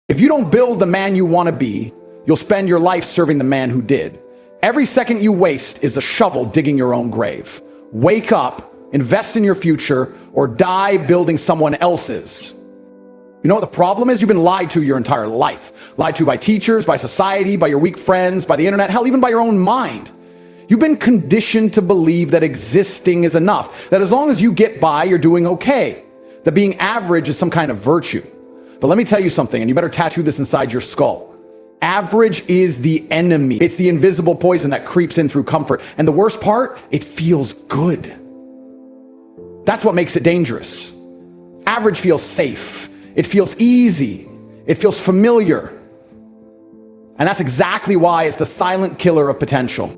If you don't build the man you want to be, you'll spend your life serving the man who did. Every second you waste is a shovel digging your own grave. Wake up, invest in your future, or die building someone else's. You know what the problem is? You've been lied to your entire life. Lied to by teachers, by society, by your weak friends, by the internet, hell, even by your own mind. You've been conditioned to believe that existing is enough, that as long as you get by, you're doing okay, that being average is some kind of virtue. But let me tell you something, and you better tattoo this inside your skull. Average is the enemy. It's the invisible poison that creeps in through comfort. And the worst part, it feels good. That's what makes it dangerous. Average feels safe. It feels easy. It feels familiar. And that's exactly why it's the silent killer of potential.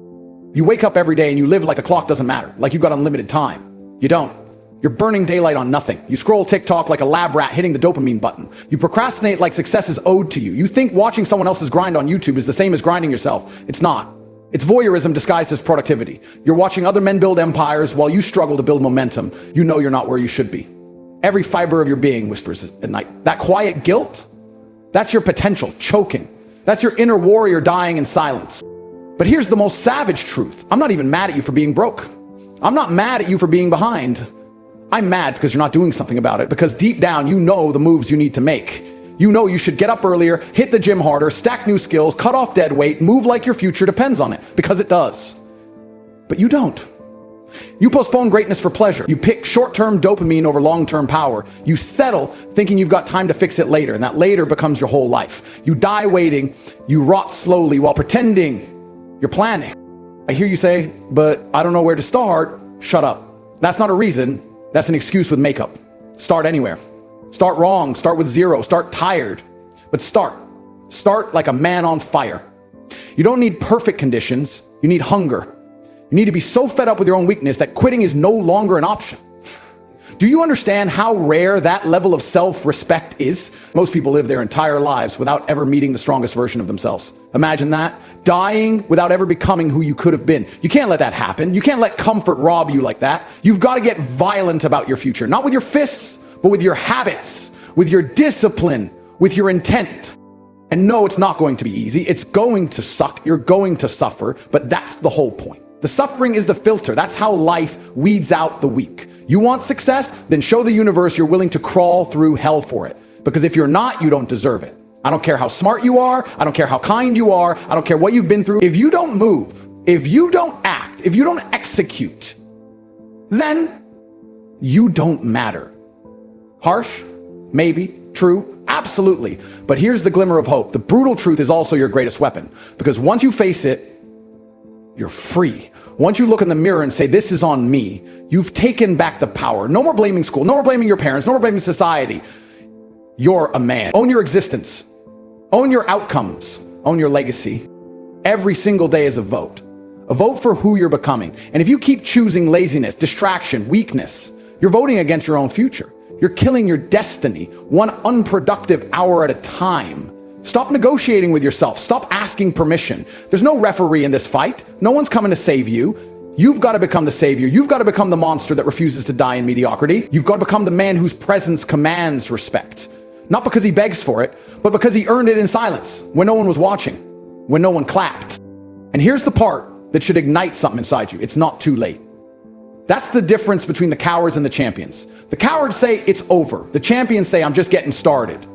You wake up every day and you live like the clock doesn't matter, like you've got unlimited time. You don't. You're burning daylight on nothing. You scroll TikTok like a lab rat hitting the dopamine button. You procrastinate like success is owed to you. You think watching someone else's grind on YouTube is the same as grinding yourself. It's not. It's voyeurism disguised as productivity. You're watching other men build empires while you struggle to build momentum. You know you're not where you should be. Every fiber of your being whispers at night. That quiet guilt, that's your potential choking. That's your inner warrior dying in silence. But here's the most savage truth. I'm not even mad at you for being broke. I'm not mad at you for being behind. I'm mad because you're not doing something about it, because deep down you know the moves you need to make. You know you should get up earlier, hit the gym harder, stack new skills, cut off dead weight, move like your future depends on it, because it does. But you don't. You postpone greatness for pleasure. You pick short-term dopamine over long-term power. You settle thinking you've got time to fix it later, and that later becomes your whole life. You die waiting, you rot slowly while pretending you're planning. I hear you say, but I don't know where to start. Shut up. That's not a reason. That's an excuse with makeup. Start anywhere. Start wrong. Start with zero. Start tired. But start. Start like a man on fire. You don't need perfect conditions. You need hunger. You need to be so fed up with your own weakness that quitting is no longer an option. Do you understand how rare that level of self-respect is? Most people live their entire lives without ever meeting the strongest version of themselves. Imagine that. Dying without ever becoming who you could have been. You can't let that happen. You can't let comfort rob you like that. You've got to get violent about your future. Not with your fists, but with your habits, with your discipline, with your intent. And no, it's not going to be easy. It's going to suck. You're going to suffer. But that's the whole point. The suffering is the filter. That's how life weeds out the weak. You want success? Then show the universe you're willing to crawl through hell for it. Because if you're not, you don't deserve it. I don't care how smart you are. I don't care how kind you are. I don't care what you've been through. If you don't move, if you don't act, if you don't execute, then you don't matter. Harsh? Maybe. True? Absolutely. But here's the glimmer of hope. The brutal truth is also your greatest weapon. Because once you face it, you're free. Once you look in the mirror and say, this is on me, you've taken back the power. No more blaming school. No more blaming your parents. No more blaming society. You're a man. Own your existence. Own your outcomes. Own your legacy. Every single day is a vote. A vote for who you're becoming. And if you keep choosing laziness, distraction, weakness, you're voting against your own future. You're killing your destiny, one unproductive hour at a time. Stop negotiating with yourself. Stop asking permission. There's no referee in this fight. No one's coming to save you. You've got to become the savior. You've got to become the monster that refuses to die in mediocrity. You've got to become the man whose presence commands respect. Not because he begs for it, but because he earned it in silence, when no one was watching, when no one clapped. And here's the part that should ignite something inside you. It's not too late. That's the difference between the cowards and the champions. The cowards say it's over. The champions say, I'm just getting started.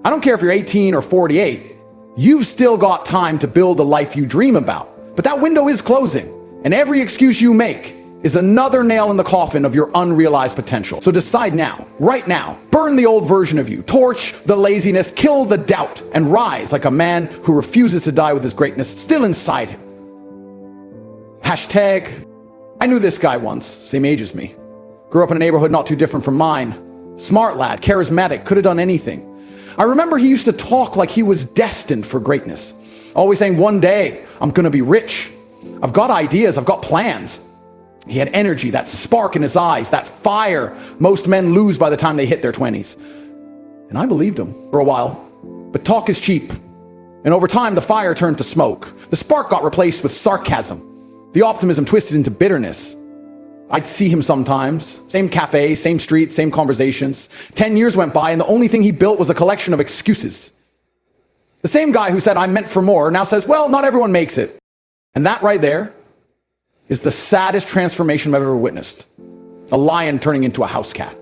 I don't care if you're 18 or 48. You've still got time to build the life you dream about. But that window is closing. And every excuse you make is another nail in the coffin of your unrealized potential. So decide now, right now, burn the old version of you, torch the laziness, kill the doubt, and rise like a man who refuses to die with his greatness still inside him. Hashtag, I knew this guy once, same age as me. Grew up in a neighborhood not too different from mine. Smart lad, charismatic, could have done anything. I remember he used to talk like he was destined for greatness. Always saying, one day, I'm gonna be rich. I've got ideas, I've got plans. He had energy, that spark in his eyes, that fire most men lose by the time they hit their 20s. And I believed him for a while. But talk is cheap. And over time, the fire turned to smoke. The spark got replaced with sarcasm. The optimism twisted into bitterness. I'd see him sometimes. Same cafe, same street, same conversations. 10 years went by and the only thing he built was a collection of excuses. The same guy who said, I'm meant for more, now says, well, not everyone makes it. And that right there is the saddest transformation I've ever witnessed. A lion turning into a house cat.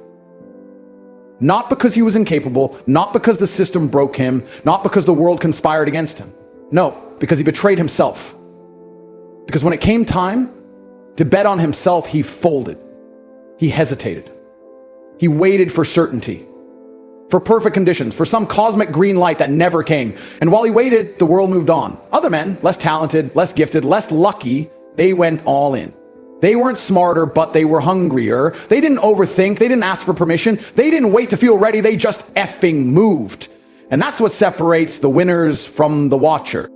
Not because he was incapable, not because the system broke him, not because the world conspired against him. No, because he betrayed himself. Because when it came time to bet on himself, he folded. He hesitated. He waited for certainty, for perfect conditions, for some cosmic green light that never came. And while he waited, the world moved on. Other men, less talented, less gifted, less lucky, they went all in. They weren't smarter, but they were hungrier. They didn't overthink. They didn't ask for permission. They didn't wait to feel ready. They just effing moved. And that's what separates the winners from the watcher.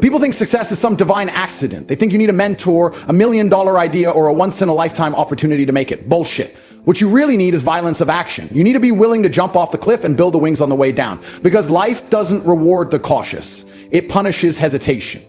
People think success is some divine accident. They think you need a mentor, $1 million idea, or a once-in-a-lifetime opportunity to make it. Bullshit. What you really need is violence of action. You need to be willing to jump off the cliff and build the wings on the way down. Because life doesn't reward the cautious. It punishes hesitation.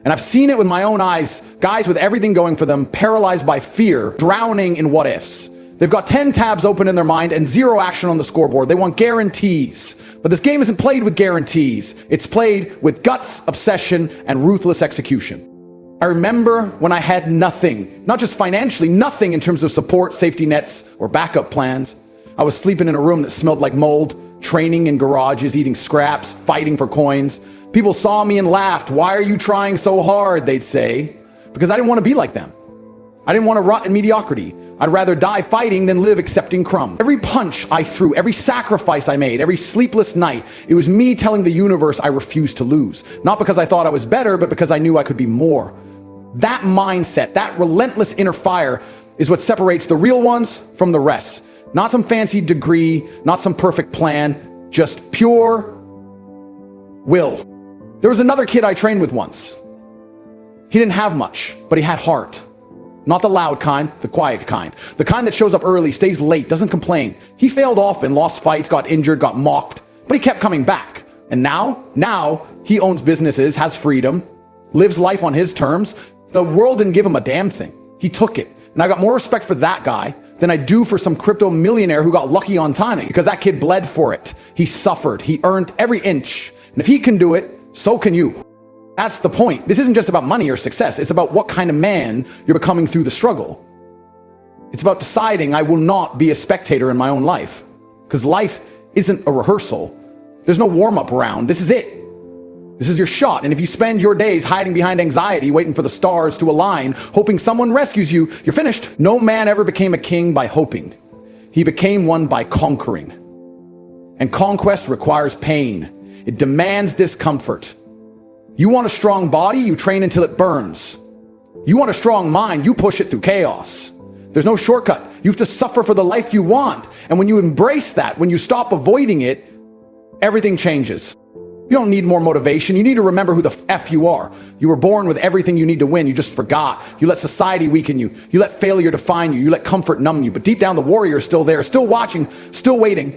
And I've seen it with my own eyes, guys with everything going for them, paralyzed by fear, drowning in what ifs. They've got 10 tabs open in their mind and 0 action on the scoreboard. They want guarantees. But this game isn't played with guarantees. It's played with guts, obsession, and ruthless execution. I remember when I had nothing, not just financially, nothing in terms of support, safety nets, or backup plans. I was sleeping in a room that smelled like mold, training in garages, eating scraps, fighting for coins. People saw me and laughed. Why are you trying so hard, they'd say. Because I didn't want to be like them. I didn't want to rot in mediocrity. I'd rather die fighting than live accepting crumbs. Every punch I threw, every sacrifice I made, every sleepless night, it was me telling the universe I refused to lose. Not because I thought I was better, but because I knew I could be more. That mindset, that relentless inner fire is what separates the real ones from the rest. Not some fancy degree, not some perfect plan, just pure will. There was another kid I trained with once. He didn't have much, but he had heart. Not the loud kind, the quiet kind. The kind that shows up early, stays late, doesn't complain. He failed often, lost fights, got injured, got mocked, but he kept coming back. And now he owns businesses, has freedom, lives life on his terms. The world didn't give him a damn thing. He took it. And I got more respect for that guy than I do for some crypto millionaire who got lucky on timing, because that kid bled for it. He suffered. He earned every inch. And if he can do it, so can you. That's the point. This isn't just about money or success. It's about what kind of man you're becoming through the struggle. It's about deciding I will not be a spectator in my own life, because life isn't a rehearsal. There's no warm-up round. This is it. This is your shot. And if you spend your days hiding behind anxiety, waiting for the stars to align, hoping someone rescues you, you're finished. No man ever became a king by hoping. He became one by conquering. And conquest requires pain. It demands discomfort. You want a strong body, you train until it burns. You want a strong mind, you push it through chaos. There's no shortcut. You have to suffer for the life you want. And when you embrace that, when you stop avoiding it, everything changes. You don't need more motivation. You need to remember who the F you are. You were born with everything you need to win. You just forgot. You let society weaken you. You let failure define you. You let comfort numb you. But deep down, the warrior is still there, still watching, still waiting.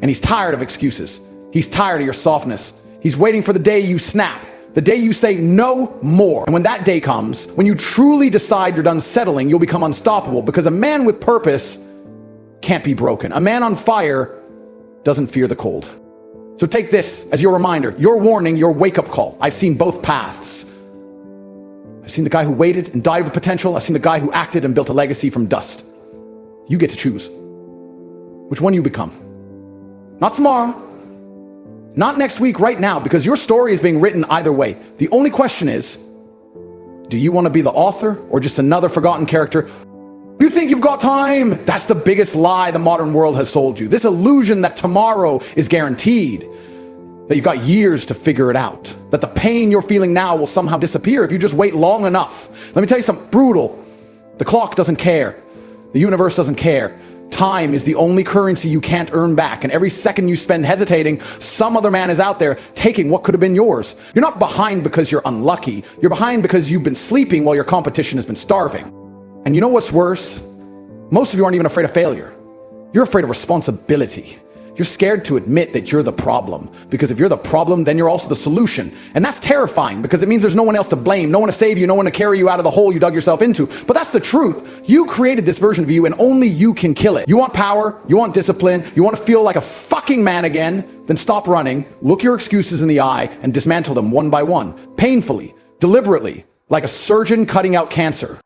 And he's tired of excuses. He's tired of your softness. He's waiting for the day you snap, the day you say no more. And when that day comes, when you truly decide you're done settling, you'll become unstoppable, because a man with purpose can't be broken. A man on fire doesn't fear the cold. So take this as your reminder, your warning, your wake-up call. I've seen both paths. I've seen the guy who waited and died with potential. I've seen the guy who acted and built a legacy from dust. You get to choose which one you become. Not tomorrow, not next week, right now, because your story is being written either way. The only question is, do you want to be the author or just another forgotten character? You think you've got time? That's the biggest lie the modern world has sold you. This illusion that tomorrow is guaranteed, that you've got years to figure it out, that the pain you're feeling now will somehow disappear if you just wait long enough. Let me tell you something brutal. The clock doesn't care. The universe doesn't care. Time is the only currency you can't earn back. And every second you spend hesitating, some other man is out there taking what could have been yours. You're not behind because you're unlucky. You're behind because you've been sleeping while your competition has been starving. And you know what's worse? Most of you aren't even afraid of failure. You're afraid of responsibility. You're scared to admit that you're the problem, because if you're the problem, then you're also the solution. And that's terrifying, because it means there's no one else to blame, no one to save you, no one to carry you out of the hole you dug yourself into. But that's the truth. You created this version of you, and only you can kill it. You want power, you want discipline, you want to feel like a fucking man again, then stop running, look your excuses in the eye, and dismantle them one by one, painfully, deliberately, like a surgeon cutting out cancer.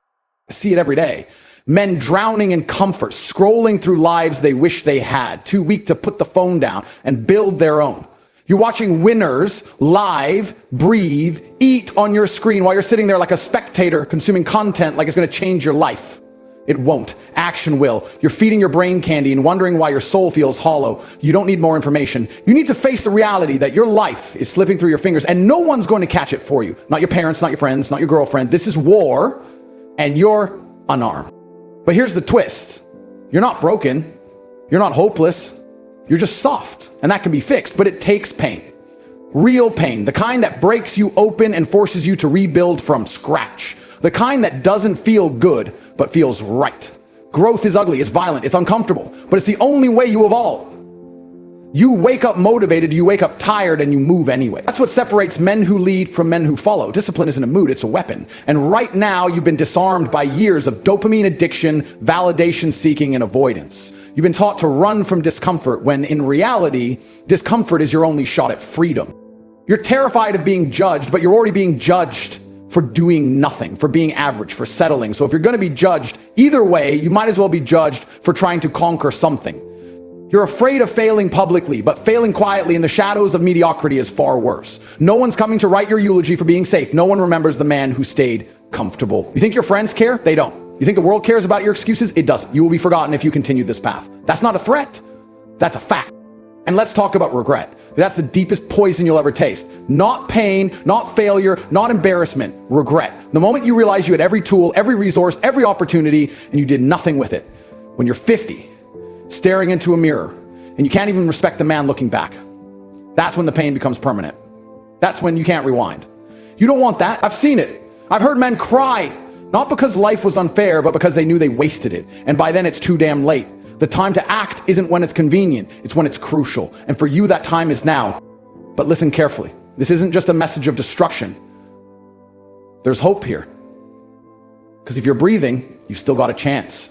I see it every day. Men drowning in comfort, scrolling through lives they wish they had, too weak to put the phone down and build their own. You're watching winners live, breathe, eat on your screen while you're sitting there like a spectator consuming content like it's going to change your life. It won't. Action will. You're feeding your brain candy and wondering why your soul feels hollow. You don't need more information. You need to face the reality that your life is slipping through your fingers and no one's going to catch it for you. Not your parents, not your friends, not your girlfriend. This is war and you're unarmed. But here's the twist. You're not broken. You're not hopeless. You're just soft, and that can be fixed, but it takes pain. Real pain, the kind that breaks you open and forces you to rebuild from scratch. The kind that doesn't feel good, but feels right. Growth is ugly, it's violent, it's uncomfortable, but it's the only way you evolve. You wake up motivated, you wake up tired, and you move anyway. That's what separates men who lead from men who follow. Discipline isn't a mood, it's a weapon. And right now, you've been disarmed by years of dopamine addiction, validation seeking, and avoidance. You've been taught to run from discomfort when in reality, discomfort is your only shot at freedom. You're terrified of being judged, but you're already being judged for doing nothing, for being average, for settling. So if you're going to be judged either way, you might as well be judged for trying to conquer something. You're afraid of failing publicly, but failing quietly in the shadows of mediocrity is far worse. No one's coming to write your eulogy for being safe. No one remembers the man who stayed comfortable. You think your friends care? They don't. You think the world cares about your excuses? It doesn't. You will be forgotten if you continue this path. That's not a threat. That's a fact. And let's talk about regret. That's the deepest poison you'll ever taste. Not pain, not failure, not embarrassment, regret. The moment you realize you had every tool, every resource, every opportunity, and you did nothing with it. When you're 50, staring into a mirror, and you can't even respect the man looking back. That's when the pain becomes permanent. That's when you can't rewind. You don't want that. I've seen it. I've heard men cry, not because life was unfair, but because they knew they wasted it. And by then it's too damn late. The time to act isn't when it's convenient, it's when it's crucial. And for you, that time is now. But listen carefully. This isn't just a message of destruction. There's hope here. Because if you're breathing, you've still got a chance.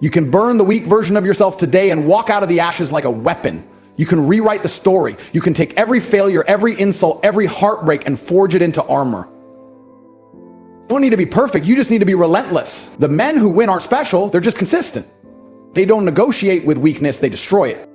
You can burn the weak version of yourself today and walk out of the ashes like a weapon. You can rewrite the story. You can take every failure, every insult, every heartbreak and forge it into armor. You don't need to be perfect. You just need to be relentless. The men who win aren't special. They're just consistent. They don't negotiate with weakness. They destroy it.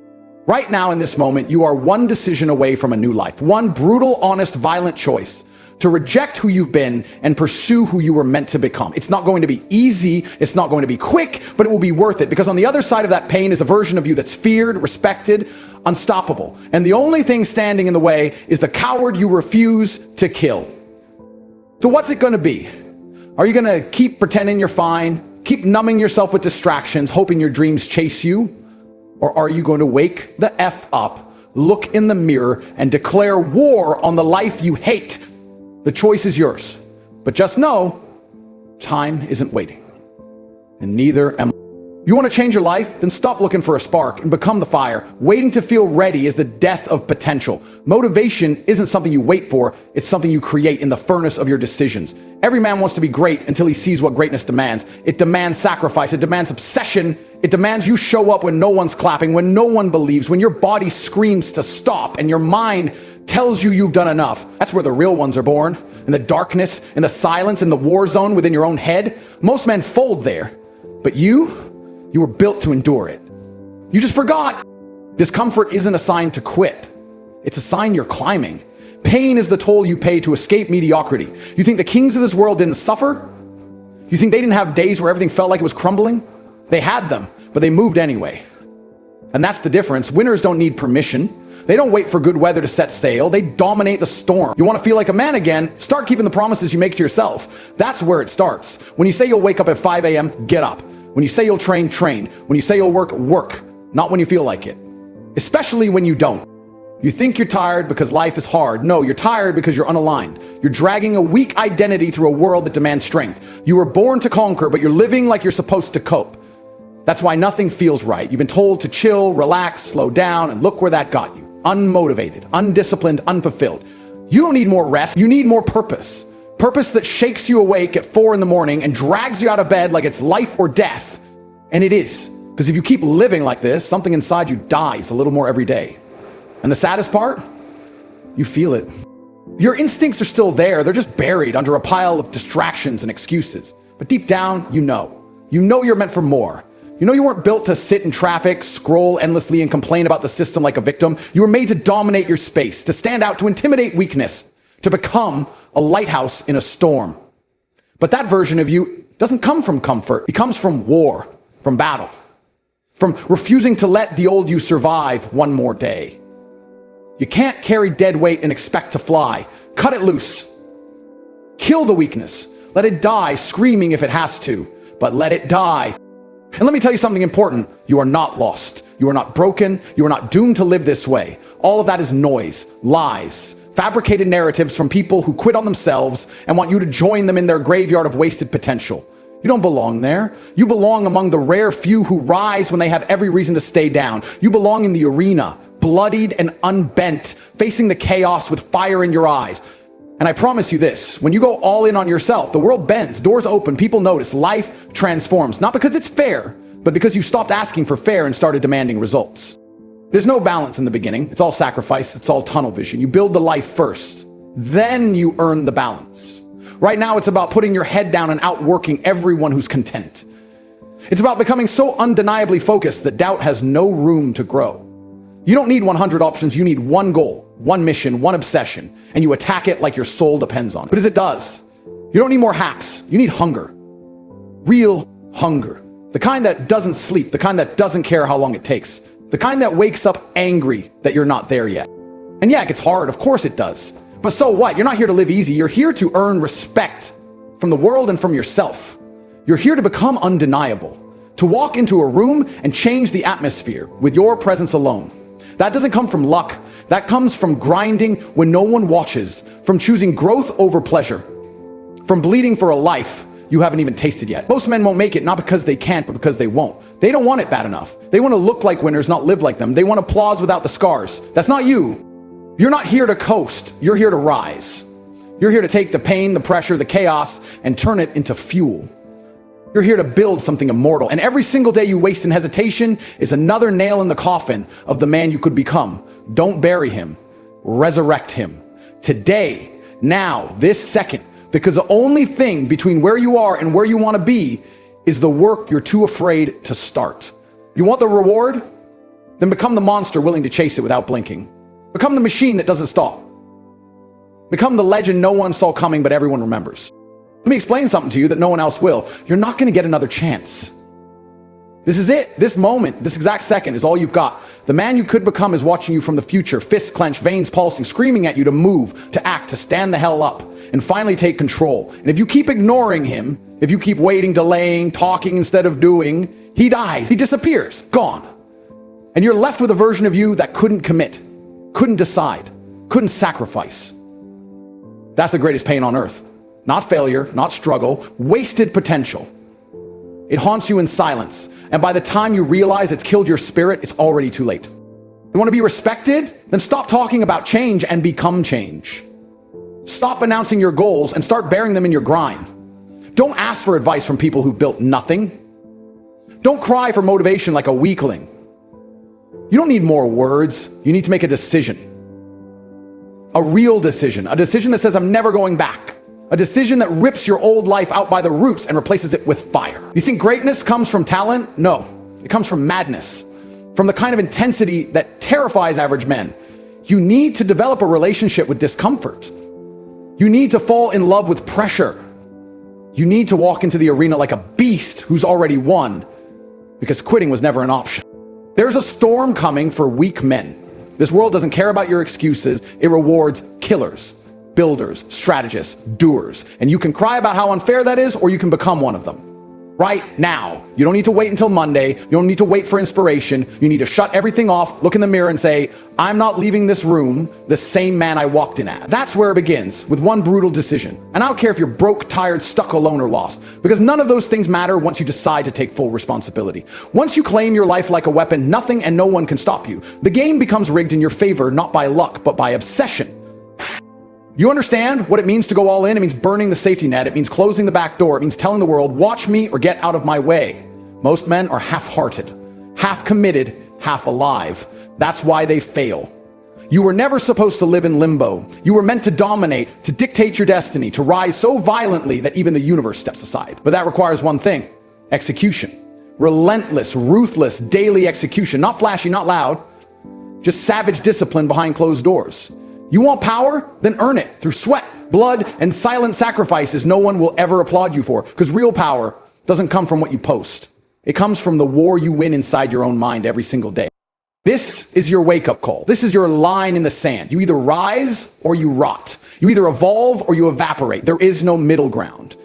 Right now in this moment, you are one decision away from a new life. One brutal, honest, violent choice. To reject who you've been and pursue who you were meant to become. It's not going to be easy, it's not going to be quick, but it will be worth it, because on the other side of that pain is a version of you that's feared, respected, unstoppable. And the only thing standing in the way is the coward you refuse to kill. So what's it going to be? Are you going to keep pretending you're fine, keep numbing yourself with distractions, hoping your dreams chase you? Or are you going to wake the F up, look in the mirror, and declare war on the life you hate? The choice is yours, but just know, time isn't waiting, and neither am I. You want to change your life? Then stop looking for a spark and become the fire. Waiting to feel ready is the death of potential. Motivation isn't something you wait for, it's something you create in the furnace of your decisions. Every man wants to be great until he sees what greatness demands. It demands sacrifice, it demands obsession, it demands you show up when no one's clapping, when no one believes, when your body screams to stop and your mind tells you you've done enough. That's where the real ones are born. In the darkness, in the silence, in the war zone within your own head. Most men fold there. But you were built to endure it. You just forgot. Discomfort isn't a sign to quit. It's a sign you're climbing. Pain is the toll you pay to escape mediocrity. You think the kings of this world didn't suffer? You think they didn't have days where everything felt like it was crumbling? They had them, but they moved anyway. And that's the difference. Winners don't need permission. They don't wait for good weather to set sail. They dominate the storm. You want to feel like a man again? Start keeping the promises you make to yourself. That's where it starts. When you say you'll wake up at 5 a.m., get up. When you say you'll train, train. When you say you'll work, work. Not when you feel like it. Especially when you don't. You think you're tired because life is hard. No, you're tired because you're unaligned. You're dragging a weak identity through a world that demands strength. You were born to conquer, but you're living like you're supposed to cope. That's why nothing feels right. You've been told to chill, relax, slow down, and look where that got you. Unmotivated, undisciplined, unfulfilled. You don't need more rest. You need more purpose. Purpose that shakes you awake at 4 in the morning and drags you out of bed like it's life or death. And it is. Because if you keep living like this, something inside you dies a little more every day. And the saddest part? You feel it. Your instincts are still there. They're just buried under a pile of distractions and excuses. But deep down, you know. You know you're meant for more. You know you weren't built to sit in traffic, scroll endlessly, and complain about the system like a victim. You were made to dominate your space, to stand out, to intimidate weakness, to become a lighthouse in a storm. But that version of you doesn't come from comfort. It comes from war, from battle, from refusing to let the old you survive one more day. You can't carry dead weight and expect to fly. Cut it loose. Kill the weakness. Let it die, screaming if it has to, but let it die. And let me tell you something important. You are not lost. You are not broken. You are not doomed to live this way. All of that is noise, lies, fabricated narratives from people who quit on themselves and want you to join them in their graveyard of wasted potential. You don't belong there. You belong among the rare few who rise when they have every reason to stay down. You belong in the arena, bloodied and unbent, facing the chaos with fire in your eyes. And I promise you this, when you go all in on yourself, the world bends, doors open, people notice, life transforms. Not because it's fair, but because you stopped asking for fair and started demanding results. There's no balance in the beginning. It's all sacrifice. It's all tunnel vision. You build the life first, then you earn the balance. Right now, it's about putting your head down and outworking everyone who's content. It's about becoming so undeniably focused that doubt has no room to grow. You don't need 100 options. You need one goal, one mission, one obsession, and you attack it like your soul depends on it. But as it does, you don't need more hacks. You need hunger. Real hunger. The kind that doesn't sleep, the kind that doesn't care how long it takes, the kind that wakes up angry that you're not there yet. And yeah, it gets hard. Of course it does. But so what? You're not here to live easy. You're here to earn respect from the world and from yourself. You're here to become undeniable, to walk into a room and change the atmosphere with your presence alone. That doesn't come from luck. That comes from grinding when no one watches, from choosing growth over pleasure, from bleeding for a life you haven't even tasted yet. Most men won't make it, not because they can't, but because they won't. They don't want it bad enough. They want to look like winners, not live like them. They want applause without the scars. That's not you. You're not here to coast. You're here to rise. You're here to take the pain, the pressure, the chaos, and turn it into fuel. You're here to build something immortal. And every single day you waste in hesitation is another nail in the coffin of the man you could become. Don't bury him. Resurrect him. Today, now, this second. Because the only thing between where you are and where you want to be is the work you're too afraid to start. You want the reward? Then become the monster willing to chase it without blinking. Become the machine that doesn't stop. Become the legend no one saw coming but everyone remembers. Let me explain something to you that no one else will. You're not going to get another chance. This is it. This moment, this exact second is all you've got. The man you could become is watching you from the future, fists clenched, veins pulsing, screaming at you to move, to act, to stand the hell up, and finally take control. And if you keep ignoring him, if you keep waiting, delaying, talking instead of doing, he dies, he disappears, gone. And you're left with a version of you that couldn't commit, couldn't decide, couldn't sacrifice. That's the greatest pain on earth. Not failure, not struggle, wasted potential. It haunts you in silence. And by the time you realize it's killed your spirit, it's already too late. You want to be respected? Then stop talking about change and become change. Stop announcing your goals and start bearing them in your grind. Don't ask for advice from people who built nothing. Don't cry for motivation like a weakling. You don't need more words. You need to make a decision. A real decision. A decision that says, I'm never going back. A decision that rips your old life out by the roots and replaces it with fire. You think greatness comes from talent? No, it comes from madness, from the kind of intensity that terrifies average men. You need to develop a relationship with discomfort. You need to fall in love with pressure. You need to walk into the arena like a beast who's already won, because quitting was never an option. There's a storm coming for weak men. This world doesn't care about your excuses. It rewards killers, builders, strategists, doers. And you can cry about how unfair that is, or you can become one of them. Right now. You don't need to wait until Monday. You don't need to wait for inspiration. You need to shut everything off, look in the mirror and say, I'm not leaving this room the same man I walked in at. That's where it begins, with one brutal decision. And I don't care if you're broke, tired, stuck, alone, or lost, because none of those things matter once you decide to take full responsibility. Once you claim your life like a weapon, nothing and no one can stop you. The game becomes rigged in your favor, not by luck, but by obsession. You understand what it means to go all in? It means burning the safety net. It means closing the back door. It means telling the world, watch me or get out of my way. Most men are half-hearted, half committed, half alive. That's why they fail. You were never supposed to live in limbo. You were meant to dominate, to dictate your destiny, to rise so violently that even the universe steps aside. But that requires one thing: execution. Relentless, ruthless, daily execution. Not flashy, not loud, just savage discipline behind closed doors. You want power? Then earn it through sweat, blood, and silent sacrifices no one will ever applaud you for. Because real power doesn't come from what you post. It comes from the war you win inside your own mind every single day. This is your wake-up call. This is your line in the sand. You either rise or you rot. You either evolve or you evaporate. There is no middle ground.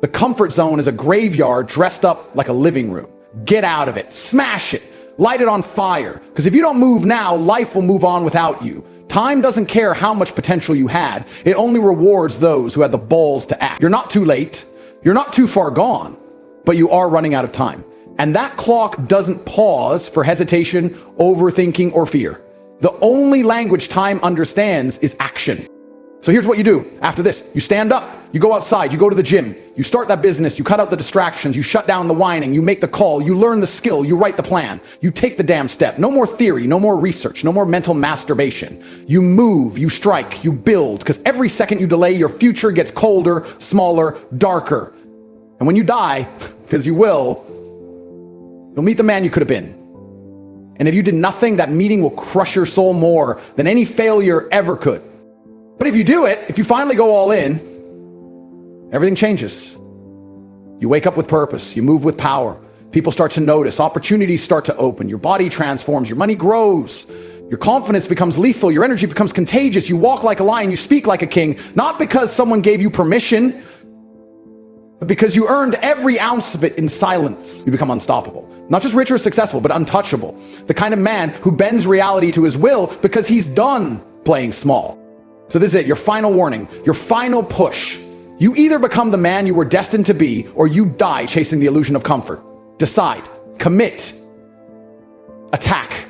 The comfort zone is a graveyard dressed up like a living room. Get out of it. Smash it. Light it on fire. Because if you don't move now, life will move on without you. Time doesn't care how much potential you had. It only rewards those who had the balls to act. You're not too late. You're not too far gone, but you are running out of time. And that clock doesn't pause for hesitation, overthinking, or fear. The only language time understands is action. So here's what you do after this. You stand up, you go outside, you go to the gym, you start that business, you cut out the distractions, you shut down the whining, you make the call, you learn the skill, you write the plan, you take the damn step. No more theory, no more research, no more mental masturbation. You move, you strike, you build, because every second you delay, your future gets colder, smaller, darker. And when you die, because you will, you'll meet the man you could have been. And if you did nothing, that meeting will crush your soul more than any failure ever could. But if you do it, if you finally go all in, everything changes. You wake up with purpose, you move with power, people start to notice, opportunities start to open, your body transforms, your money grows, your confidence becomes lethal, your energy becomes contagious, you walk like a lion, you speak like a king, not because someone gave you permission, but because you earned every ounce of it in silence. You become unstoppable. Not just rich or successful, but untouchable. The kind of man who bends reality to his will because he's done playing small. So this is it, your final warning, your final push. You either become the man you were destined to be, or you die chasing the illusion of comfort. Decide, commit, attack.